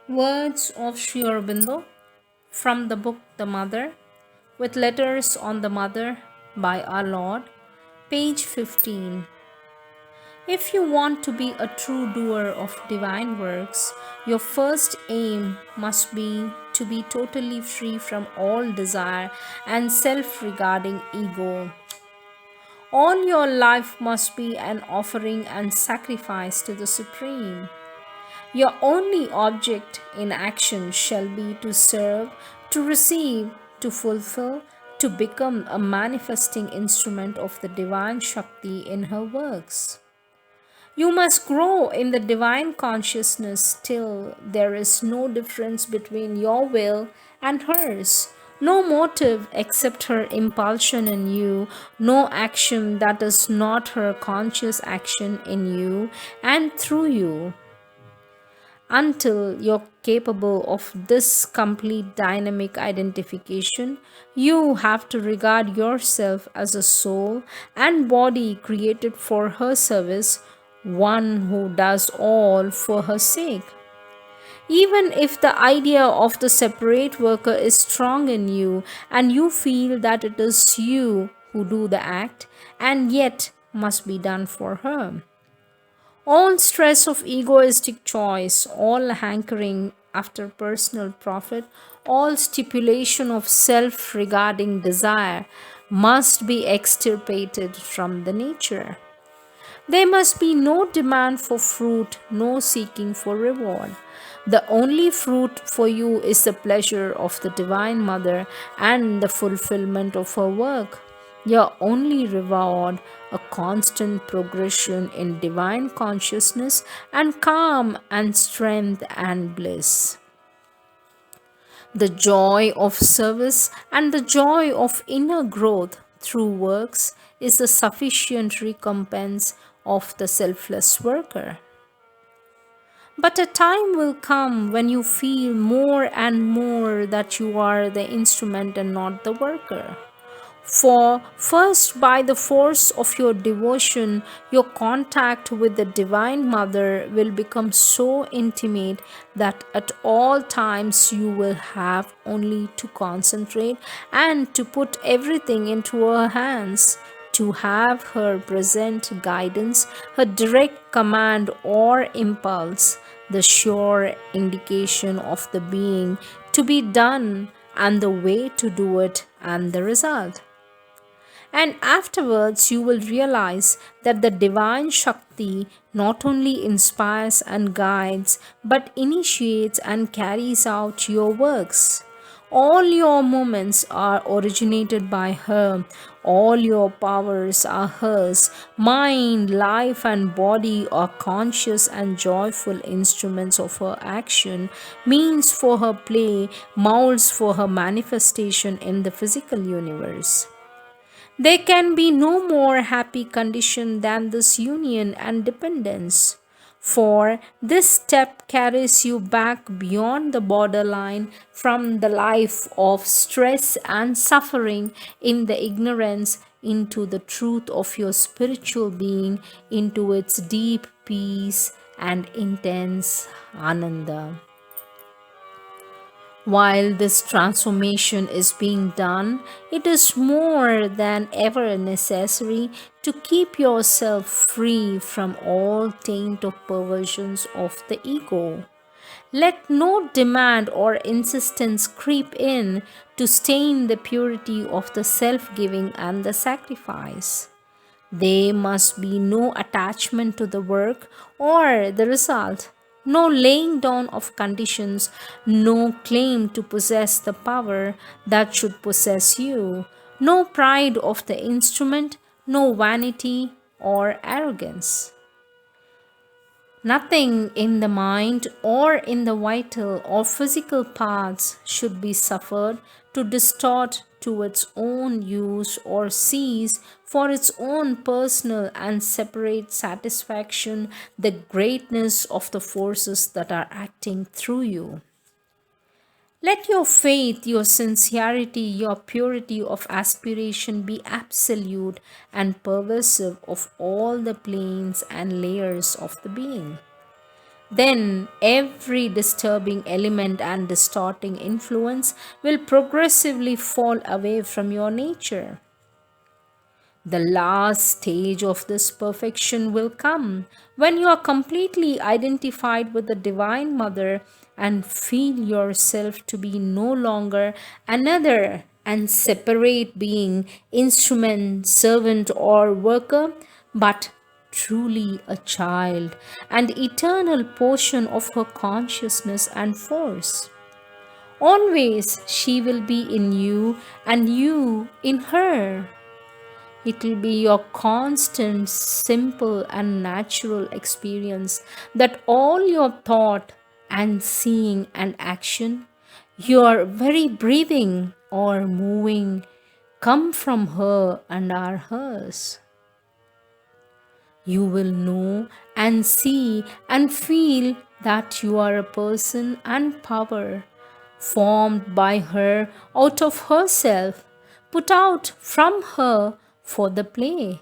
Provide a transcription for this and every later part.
Words of Sri Aurobindo from the book The Mother, with letters on the Mother by our Lord, page 15. If you want to be a true doer of divine works, your first aim must be to be totally free from all desire and self regarding ego. All your life must be an offering and sacrifice to the Supreme. Your only object in action shall be to serve, to receive, to fulfill, to become a manifesting instrument of the divine Shakti in her works. You must grow in the divine consciousness till there is no difference between your will and hers. No motive except her impulsion in you, no action that is not her conscious action in you and through you. Until you're capable of this complete dynamic identification, you have to regard yourself as a soul and body created for her service, one who does all for her sake. Even if the idea of the separate worker is strong in you and you feel that it is you who do the act and yet must be done for her. All stress of egoistic choice, all hankering after personal profit, all stipulation of self regarding desire must be extirpated from the nature. There must be no demand for fruit, no seeking for reward. The only fruit for you is the pleasure of the Divine Mother and the fulfillment of her work. Your only reward, a constant progression in divine consciousness and calm and strength and bliss. The joy of service and the joy of inner growth through works is the sufficient recompense of the selfless worker. But a time will come when you feel more and more that you are the instrument and not the worker. For first, by the force of your devotion, your contact with the Divine Mother will become so intimate that at all times you will have only to concentrate and to put everything into her hands, to have her present guidance, her direct command or impulse, the sure indication of the being to be done and the way to do it and the result. And afterwards, you will realize that the divine Shakti not only inspires and guides, but initiates and carries out your works. All your moments are originated by her. All your powers are hers. Mind, life, and body are conscious and joyful instruments of her action, means for her play, molds for her manifestation in the physical universe. There can be no more happy condition than this union and dependence. For this step carries you back beyond the borderline from the life of stress and suffering in the ignorance into the truth of your spiritual being, into its deep peace and intense ananda. While this transformation is being done, it is more than ever necessary to keep yourself free from all taint of perversions of the ego. Let no demand or insistence creep in to stain the purity of the self giving and the sacrifice. There must be no attachment to the work or the result, no laying down of conditions, no claim to possess the power that should possess you, no pride of the instrument, no vanity or arrogance. Nothing in the mind or in the vital or physical parts should be suffered to distort to its own use or seize for its own personal and separate satisfaction the greatness of the forces that are acting through you. Let your faith, your sincerity, your purity of aspiration be absolute and pervasive of all the planes and layers of the being. then every disturbing element and distorting influence will progressively fall away from your nature. The last stage of this perfection will come when you are completely identified with the Divine Mother and feel yourself to be no longer another and separate being, instrument, servant, or worker, but truly a child and eternal portion of her consciousness and force. Always she will be in you and you in her. It will be your constant, simple, and natural experience that all your thought and seeing and action, your very breathing or moving, come from her and are hers. You will know and see and feel that you are a person and power formed by her out of herself, put out from her for the play,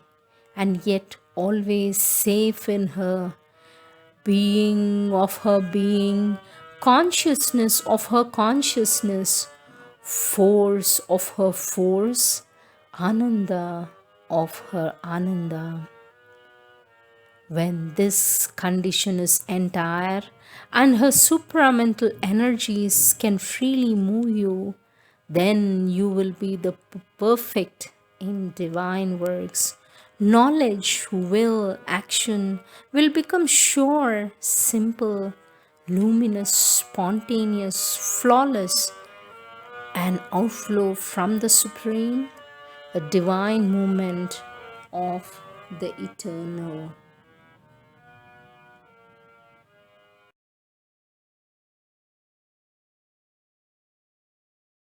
and yet always safe in her, being of her being, consciousness of her consciousness, force of her force, ananda of her ananda. When this condition is entire and her supramental energies can freely move you, then you will be the perfect in divine works. Knowledge, will, action will become sure, simple, luminous, spontaneous, flawless, an outflow from the Supreme, a divine movement of the Eternal.